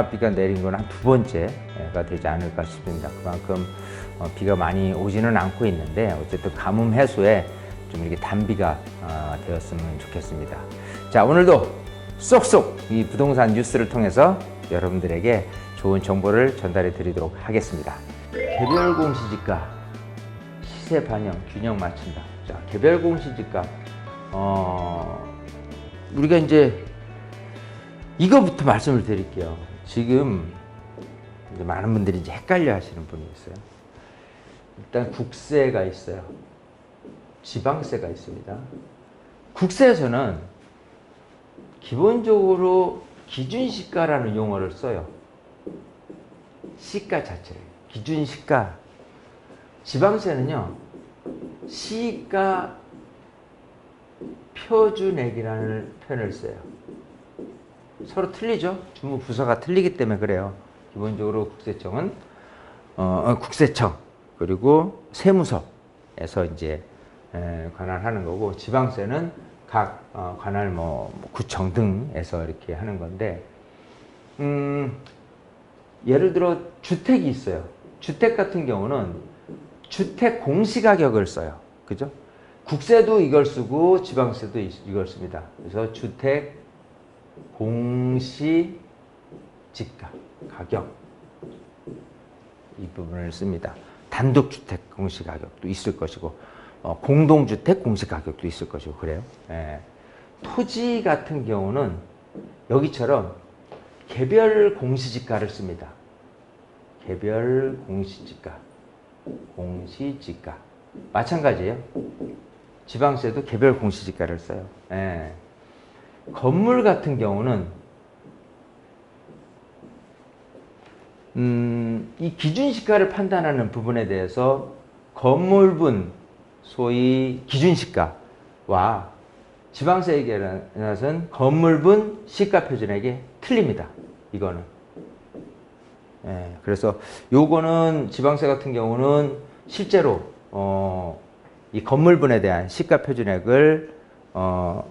비가 내린 건 한 두 번째가 되지 않을까 싶습니다. 그만큼 비가 많이 오지는 않고 있는데 어쨌든 가뭄 해소에 좀 이렇게 단비가 되었으면 좋겠습니다. 자, 오늘도 쏙쏙 이 부동산 뉴스를 통해서 여러분들에게 좋은 정보를 전달해 드리도록 하겠습니다. 개별 공시지가 시세 반영 균형 맞춘다. 자, 개별 공시지가 우리가 이제 이거부터 말씀을 드릴게요. 지금 이제 많은 분들이 이제 헷갈려 하시는 분이 있어요. 일단 국세가 있어요. 지방세가 있습니다. 국세에서는 기본적으로 기준시가라는 용어를 써요. 시가 자체를. 기준시가. 지방세는요, 시가 표준액이라는 표현을 써요. 서로 틀리죠? 주무 부서가 틀리기 때문에 그래요. 기본적으로 국세청은 국세청 그리고 세무서에서 이제 관할하는 거고, 지방세는 각 관할 구청 등에서 이렇게 하는 건데, 예를 들어 주택이 있어요. 주택 같은 경우는 주택 공시가격을 써요. 그죠? 국세도 이걸 쓰고 지방세도 이걸 씁니다. 그래서 주택 공시지가 가격 이 부분을 씁니다. 단독주택 공시가격도 있을 것이고 공동주택 공시가격도 있을 것이고 그래요. 예. 토지 같은 경우는 여기처럼 개별 공시지가를 씁니다. 개별 공시지가 마찬가지예요. 지방세도 개별 공시지가를 써요. 예. 건물 같은 경우는 이 기준시가를 판단하는 부분에 대해서 건물분 소위 기준시가와 지방세에 관해서는 건물분 시가표준액이 틀립니다. 이거는. 예, 그래서 요거는 지방세 같은 경우는 실제로 이 건물분에 대한 시가표준액을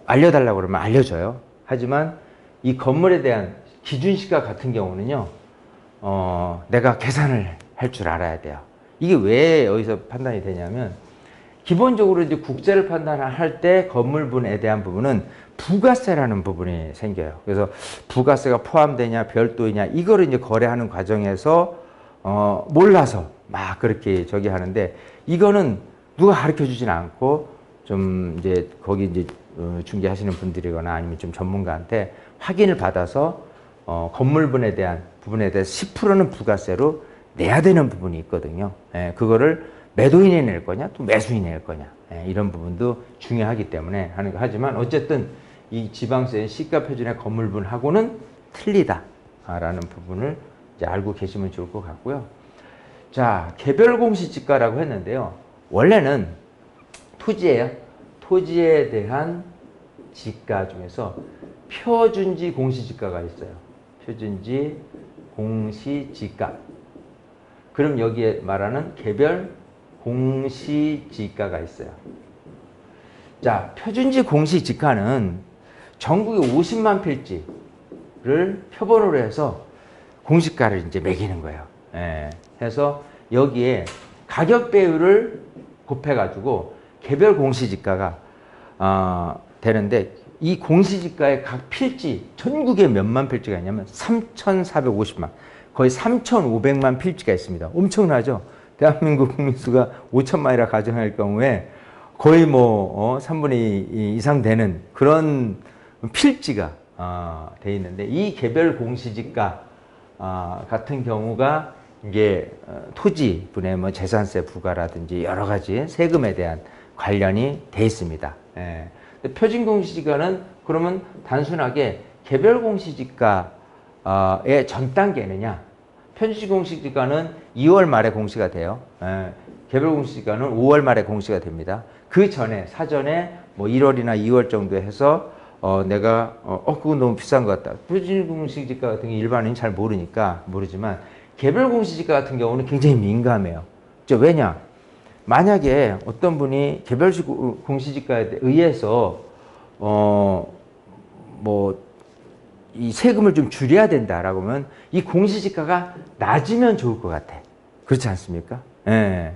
알려달라고 그러면 알려줘요. 하지만 이 건물에 대한 기준시가 같은 경우는요, 내가 계산을 할 줄 알아야 돼요. 이게 왜 여기서 판단이 되냐면, 기본적으로 이제 국세를 판단할 때 건물분에 대한 부분은 부가세라는 부분이 생겨요. 그래서 부가세가 포함되냐 별도이냐 이거를 이제 거래하는 과정에서 몰라서 막 그렇게 저기 하는데, 이거는 누가 가르쳐 주진 않고 좀 이제 거기 이제 중개하시는 분들이거나 아니면 좀 전문가한테 확인을 받아서 건물분에 대한 부분에 대해서 10%는 부가세로 내야 되는 부분이 있거든요. 예, 그거를 매도인이 낼 거냐 또 매수인이 낼 거냐, 예, 이런 부분도 중요하기 때문에 하는 거. 하지만 어쨌든 이 지방세 시가표준의 건물분하고는 틀리다라는 부분을 이제 알고 계시면 좋을 것 같고요. 자, 개별공시지가라고 했는데요. 원래는 토지예요. 토지에 대한 지가 중에서 표준지 공시지가가 있어요. 표준지 공시지가. 그럼 여기에 말하는 개별 공시지가가 있어요. 자, 표준지 공시지가는 전국에 50만 필지를 표본으로 해서 공시가를 이제 매기는 거예요. 예. 해서 여기에 가격 배율을 곱해가지고 개별 공시지가가 되는데, 이 공시지가의 각 필지, 전국에 몇만 필지가 있냐면 3,450만, 거의 3,500만 필지가 있습니다. 엄청나죠? 대한민국 국민수가 5천만이라 가정할 경우에 거의 3분의 2 이상 되는 그런 필지가 돼 있는데, 이 개별 공시지가 같은 경우가 이게 토지분의 재산세 부과라든지 여러 가지 세금에 대한 관련이 돼 있습니다. 예. 표준 공시지가는 그러면 단순하게 개별 공시지가의 전 단계느냐? 표준 공시지가는 2월 말에 공시가 돼요. 예. 개별 공시지가는 5월 말에 공시가 됩니다. 그 전에 사전에 1월이나 2월 정도에 해서 내가 그건 너무 비싼 것 같다. 표준 공시지가 같은 게 일반인이 잘 모르지만 개별 공시지가 같은 경우는 굉장히 민감해요. 왜냐? 만약에 어떤 분이 개별 공시지가에 의해서 이 세금을 좀 줄여야 된다라고 하면 이 공시지가가 낮으면 좋을 것 같아. 그렇지 않습니까? 예.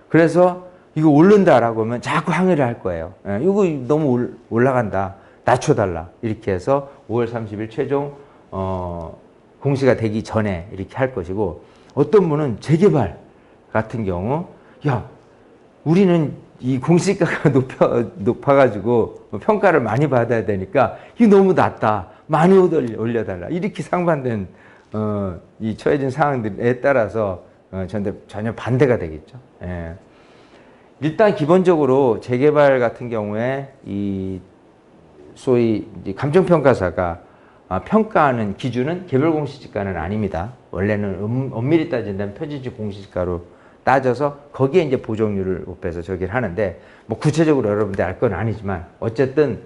그래서 이거 오른다라고 하면 자꾸 항의를 할 거예요. 예. 이거 너무 올라간다. 낮춰달라. 이렇게 해서 5월 30일 최종 공시가 되기 전에 이렇게 할 것이고, 어떤 분은 재개발 같은 경우, 야, 우리는 이 공시가가 높아가지고 평가를 많이 받아야 되니까 이거 너무 낮다. 많이 올려달라. 이렇게 상반된 이 처해진 상황들에 따라서 전혀 반대가 되겠죠. 예. 일단 기본적으로 재개발 같은 경우에 이 소위 감정평가사가 평가하는 기준은 개별공시지가는 아닙니다. 원래는 엄밀히 따진다면 표준지 공시지가로 따져서 거기에 이제 보정률을 곱해서 저기를 하는데, 뭐 구체적으로 여러분들 알 건 아니지만 어쨌든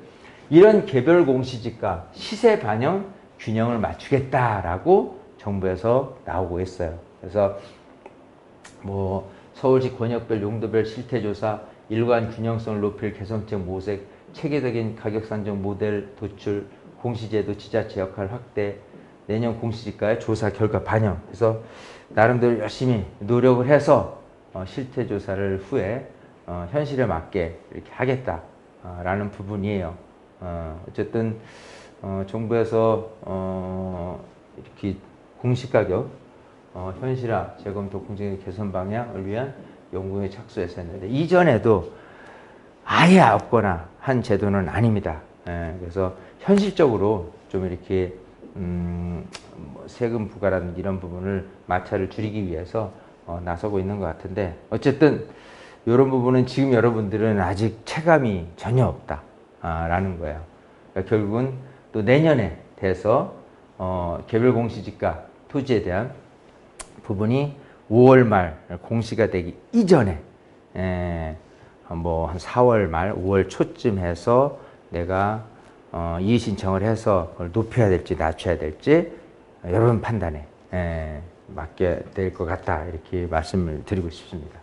이런 개별 공시지가 시세 반영 균형을 맞추겠다라고 정부에서 나오고 있어요. 그래서 뭐 서울시 권역별 용도별 실태조사, 일관 균형성을 높일 개선책 모색, 체계적인 가격 산정 모델 도출, 공시제도 지자체 역할 확대, 내년 공시지가의 조사 결과 반영. 그래서 나름대로 열심히 노력을 해서 실태조사를 후에 현실에 맞게 이렇게 하겠다라는 부분이에요. 어쨌든 정부에서 이렇게 공시가격 현실화, 재검토 공정의 개선 방향을 위한 연구에 착수해서 했는데, 이전에도 아예 없거나 한 제도는 아닙니다. 그래서 현실적으로 좀 이렇게 세금 부과라든지 이런 부분을 마찰을 줄이기 위해서 나서고 있는 것 같은데, 어쨌든 이런 부분은 지금 여러분들은 아직 체감이 전혀 없다라는 거예요. 그러니까 결국은 또 내년에 돼서 개별 공시지가 토지에 대한 부분이 5월 말 공시가 되기 이전에 뭐 한 4월 말 5월 초쯤 해서 내가 이의 신청을 해서 그걸 높여야 될지 낮춰야 될지 여러분 판단에 맡게 될 것 같다, 이렇게 말씀을 드리고 싶습니다.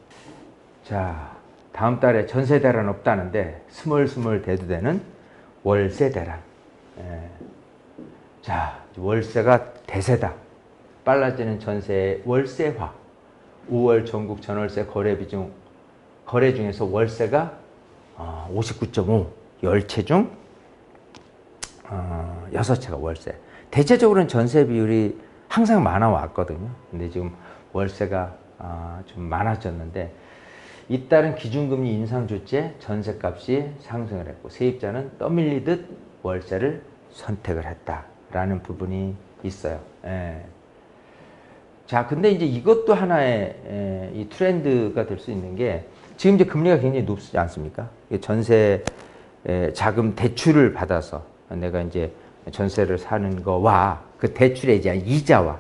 자, 다음 달에 전세 대란 없다는데 스멀스멀 대두되는 월세 대란. 자, 월세가 대세다. 빨라지는 전세의 월세화. 5월 전국 전월세 거래 비중, 거래 중에서 월세가 59.5, 10채 중 6채가 월세. 대체적으로는 전세 비율이 항상 많아 왔거든요. 근데 지금 월세가 좀 많아졌는데, 잇따른 기준금리 인상 조치에 전세값이 상승을 했고 세입자는 떠밀리듯 월세를 선택을 했다라는 부분이 있어요. 자, 근데 이제 이것도 하나의 이 트렌드가 될 수 있는 게, 지금 이제 금리가 굉장히 높지 않습니까? 전세 자금 대출을 받아서 내가 이제 전세를 사는 거와 그 대출의 이자와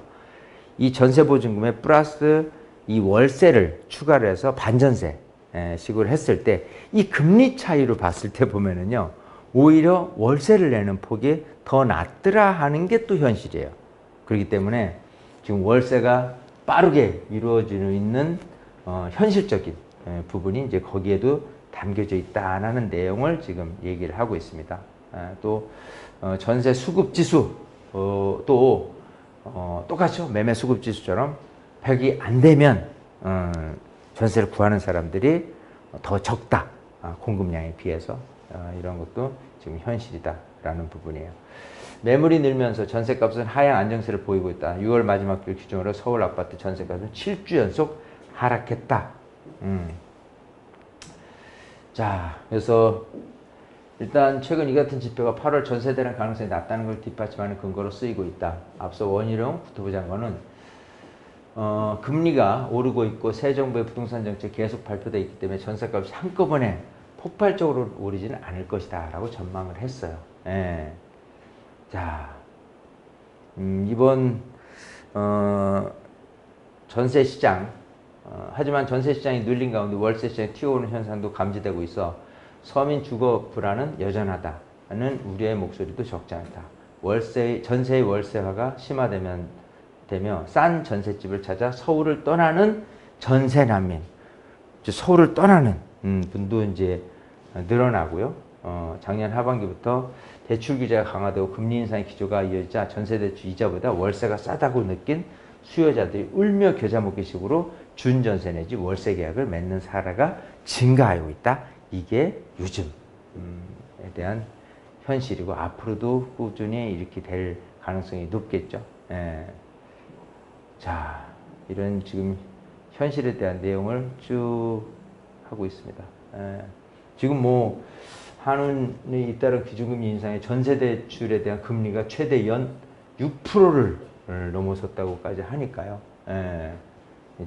이 전세보증금에 플러스 이 월세를 추가를 해서 반전세 식으로 했을 때, 이 금리 차이로 봤을 때 보면은요, 오히려 월세를 내는 폭이 더 낮더라 하는 게 또 현실이에요. 그렇기 때문에 지금 월세가 빠르게 이루어지고 있는 현실적인 부분이 이제 거기에도 담겨져 있다는 내용을 지금 얘기를 하고 있습니다. 또 전세 수급 지수 또 똑같죠. 매매 수급 지수처럼 100이 안 되면 전세를 구하는 사람들이 더 적다. 공급량에 비해서 이런 것도 지금 현실이다라는 부분이에요. 매물이 늘면서 전세값은 하향 안정세를 보이고 있다. 6월 마지막 주 기준으로 서울 아파트 전세값은 7주 연속 하락했다. 자, 그래서 일단 최근 이 같은 지표가 8월 전세 대란 가능성이 낮다는 걸 뒷받침하는 근거로 쓰이고 있다. 앞서 원희룡 국토부 장관은 금리가 오르고 있고 새 정부의 부동산 정책 계속 발표되어 있기 때문에 전세값이 한꺼번에 폭발적으로 오르지는 않을 것이다 라고 전망을 했어요. 자, 이번 전세 시장, 하지만 전세 시장이 눌린 가운데 월세 시장이 튀어오르는 현상도 감지되고 있어 서민 주거 불안은 여전하다는 우려의 목소리도 적지 않다. 전세의 월세화가 심화되며 싼 전셋집을 찾아 서울을 떠나는 전세 난민, 서울을 떠나는 분도 이제 늘어나고요. 작년 하반기부터 대출 규제가 강화되고 금리 인상의 기조가 이어지자 전세대출 이자보다 월세가 싸다고 느낀 수요자들이 울며 겨자 먹기식으로 준전세 내지 월세 계약을 맺는 사례가 증가하고 있다. 이게 요즘에 대한 현실이고 앞으로도 꾸준히 이렇게 될 가능성이 높겠죠. 예. 자, 이런 지금 현실에 대한 내용을 쭉 하고 있습니다. 예. 지금 뭐 한은에 잇따른 기준금리 인상에 전세대출에 대한 금리가 최대 연 6%를 넘어섰다고까지 하니까요. 예.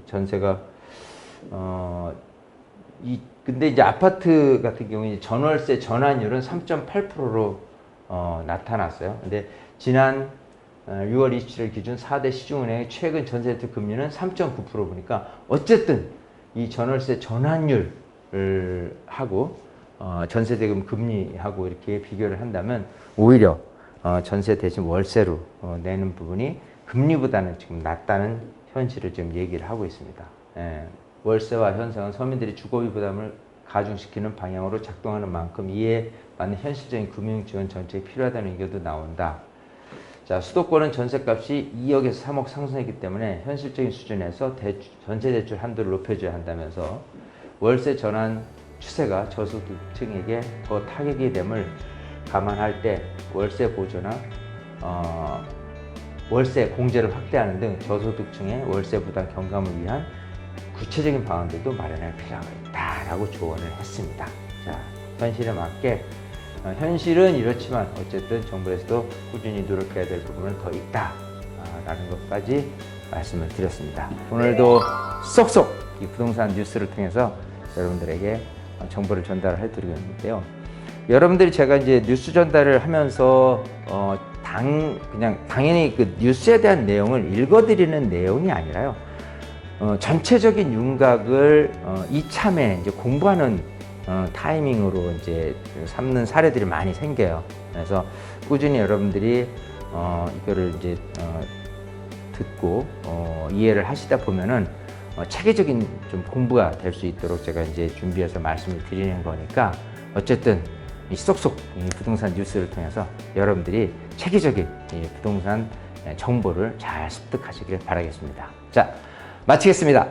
전세가 근데 이제 아파트 같은 경우에 전월세 전환율은 3.8%로 나타났어요. 근데 지난 6월 27일 기준 4대 시중은행의 최근 전세대출 금리는 3.9% 보니까 어쨌든 이 전월세 전환율을 하고 전세대금 금리하고 이렇게 비교를 한다면 오히려 전세 대신 월세로 내는 부분이 금리보다는 지금 낮다는 현실을 지금 얘기를 하고 있습니다. 예. 월세와 현상은 서민들이 주거비 부담을 가중시키는 방향으로 작동하는 만큼 이에 맞는 현실적인 금융지원 정책이 필요하다는 의견도 나온다. 자, 수도권은 전세값이 2억에서 3억 상승했기 때문에 현실적인 수준에서 전세대출 한도를 높여줘야 한다면서 월세 전환 추세가 저소득층에게 더 타격이 됨을 감안할 때 월세 보조나 월세 공제를 확대하는 등 저소득층의 월세 부담 경감을 위한 구체적인 방안들도 마련할 필요가 있다라고 조언을 했습니다. 자, 현실에 맞게 현실은 이렇지만 어쨌든 정부에서도 꾸준히 노력해야 될 부분은 더 있다라는 것까지 말씀을 드렸습니다. 오늘도 쏙쏙 이 부동산 뉴스를 통해서 여러분들에게 정보를 전달을 해드리고 있는데요. 여러분들이 제가 이제 뉴스 전달을 하면서 그냥 당연히 그 뉴스에 대한 내용을 읽어드리는 내용이 아니라요. 전체적인 윤곽을 이참에 이제 공부하는 타이밍으로 이제 삼는 사례들이 많이 생겨요. 그래서 꾸준히 여러분들이 이거를 이제 듣고 이해를 하시다 보면은 체계적인 좀 공부가 될 수 있도록 제가 이제 준비해서 말씀을 드리는 거니까 어쨌든 이 쏙쏙 이 부동산 뉴스를 통해서 여러분들이 체계적인 이 부동산 정보를 잘 습득하시길 바라겠습니다. 자, 마치겠습니다.